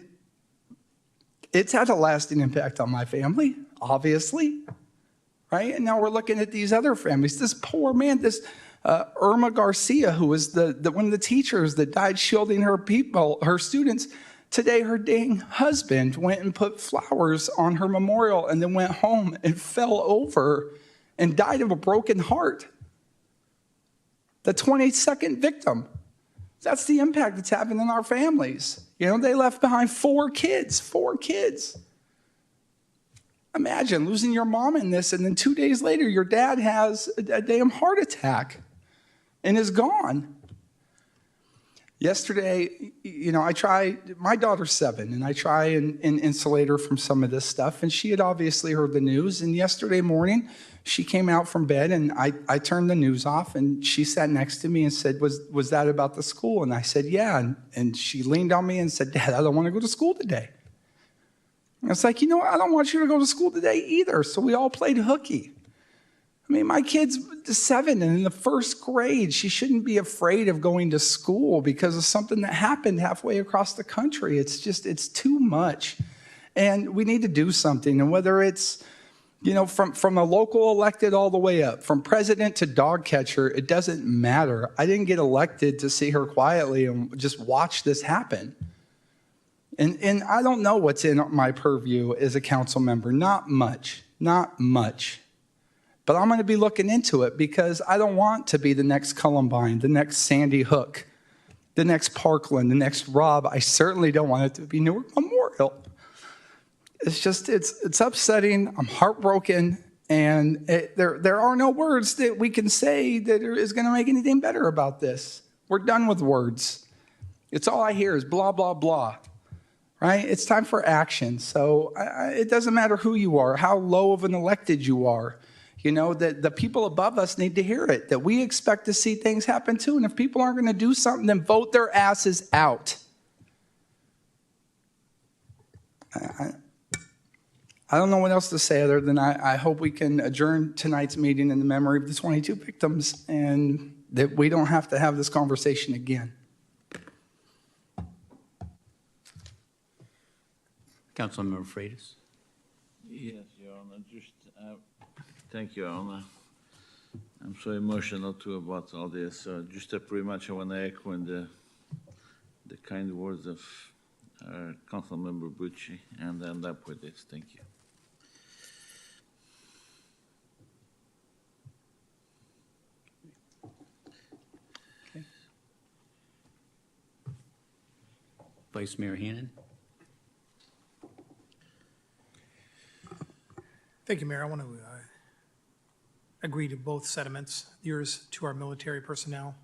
Speaker 9: it's had a lasting impact on my family, obviously, right? And now we're looking at these other families. This poor man, this Irma Garcia, who was one of the teachers that died shielding her students. Today, her dang husband went and put flowers on her memorial and then went home and fell over and died of a broken heart. The 22nd victim. That's the impact it's having in our families. You know, they left behind 4 kids. Imagine losing your mom in this, and then 2 days later, your dad has a damn heart attack and is gone. Yesterday, my daughter's 7, and I try and insulate her from some of this stuff, and she had obviously heard the news, and yesterday morning, she came out from bed, and I turned the news off, and she sat next to me and said, was that about the school? And I said, yeah, and she leaned on me and said, Dad, I don't want to go to school today. And it's like, I don't want you to go to school today either, so we all played hooky. I mean, my kid's 7 and in the first grade. She shouldn't be afraid of going to school because of something that happened halfway across the country. It's too much. And we need to do something. And whether it's, from the local elected all the way up, from president to dog catcher, it doesn't matter. I didn't get elected to sit here quietly and just watch this happen. And I don't know what's in my purview as a council member. Not much. But I'm going to be looking into it because I don't want to be the next Columbine, the next Sandy Hook, the next Parkland, the next Rob. I certainly don't want it to be Newark Memorial. It's upsetting. I'm heartbroken. And there are no words that we can say that is going to make anything better about this. We're done with words. It's all I hear is blah, blah, blah. Right? It's time for action. So it doesn't matter who you are, how low of an elected you are. That the people above us need to hear it, that we expect to see things happen too. And if people aren't going to do something, then vote their asses out. I don't know what else to say other than I hope we can adjourn tonight's meeting in the memory of the 22 victims and that we don't have to have this conversation again.
Speaker 2: Councilmember Freitas.
Speaker 8: Yes, Your Honor. Thank you, Your Honor. I'm so emotional too about all this. Just pretty much I want to echo the kind words of Councilmember Bucci and end up with this. Thank you.
Speaker 2: Okay. Vice Mayor Hannan.
Speaker 12: Thank you, Mayor. I want to agree to both sentiments. Yours to our military personnel,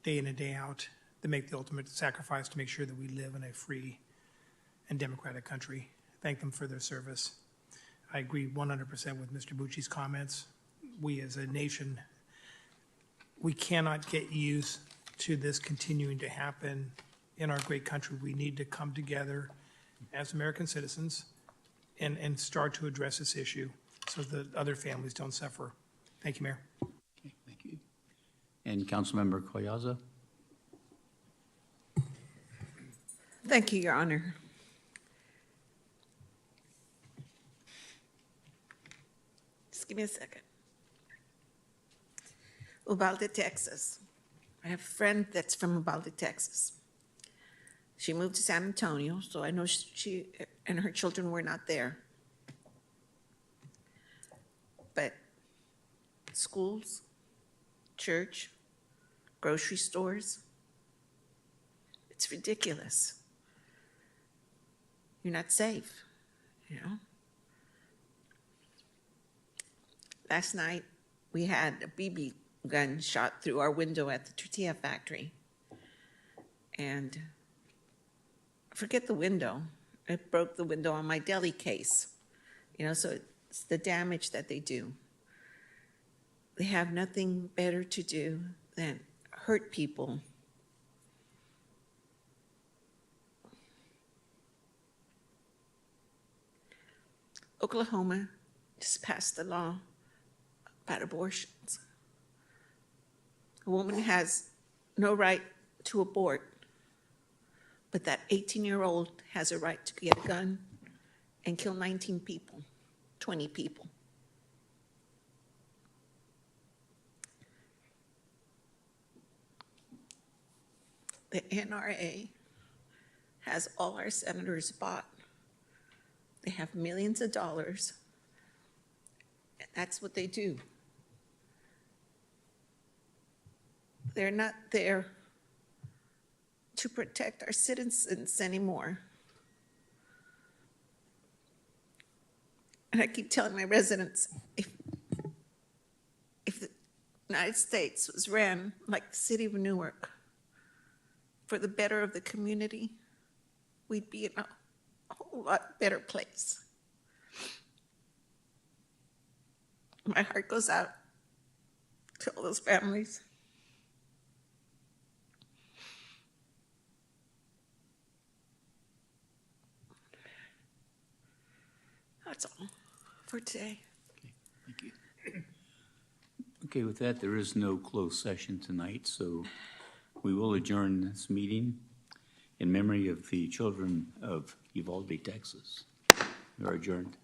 Speaker 12: day in and day out, that make the ultimate sacrifice to make sure that we live in a free and democratic country. Thank them for their service. I agree 100% with Mr. Bucci's comments. We as a nation, we cannot get used to this continuing to happen in our great country. We need to come together as American citizens and start to address this issue so that other families don't suffer. Thank you, Mayor.
Speaker 2: Okay, thank you. And Councilmember Collazo.
Speaker 11: Thank you, Your Honor. Just give me a second. Uvalde, Texas. I have a friend that's from Uvalde, Texas. She moved to San Antonio, so I know she and her children were not there. But schools, church, grocery stores, it's ridiculous. You're not safe, Last night, we had a BB gun shot through our window at the tortilla factory. And forget the window. It broke the window on my deli case. So it's the damage that they do. They have nothing better to do than hurt people. Oklahoma just passed a law about abortions. A woman has no right to abort, but that 18-year-old has a right to get a gun and kill 19 people, 20 people. The NRA has all our senators bought. They have millions of dollars, and that's what they do. They're not there to protect our citizens anymore. And I keep telling my residents, if the United States was ran like the city of Newark for the better of the community, we'd be in a whole lot better place. My heart goes out to all those families. That's all for today.
Speaker 2: Thank you. Okay, with that, there is no closed session tonight, so we will adjourn this meeting in memory of the children of Uvalde, Texas. We are adjourned.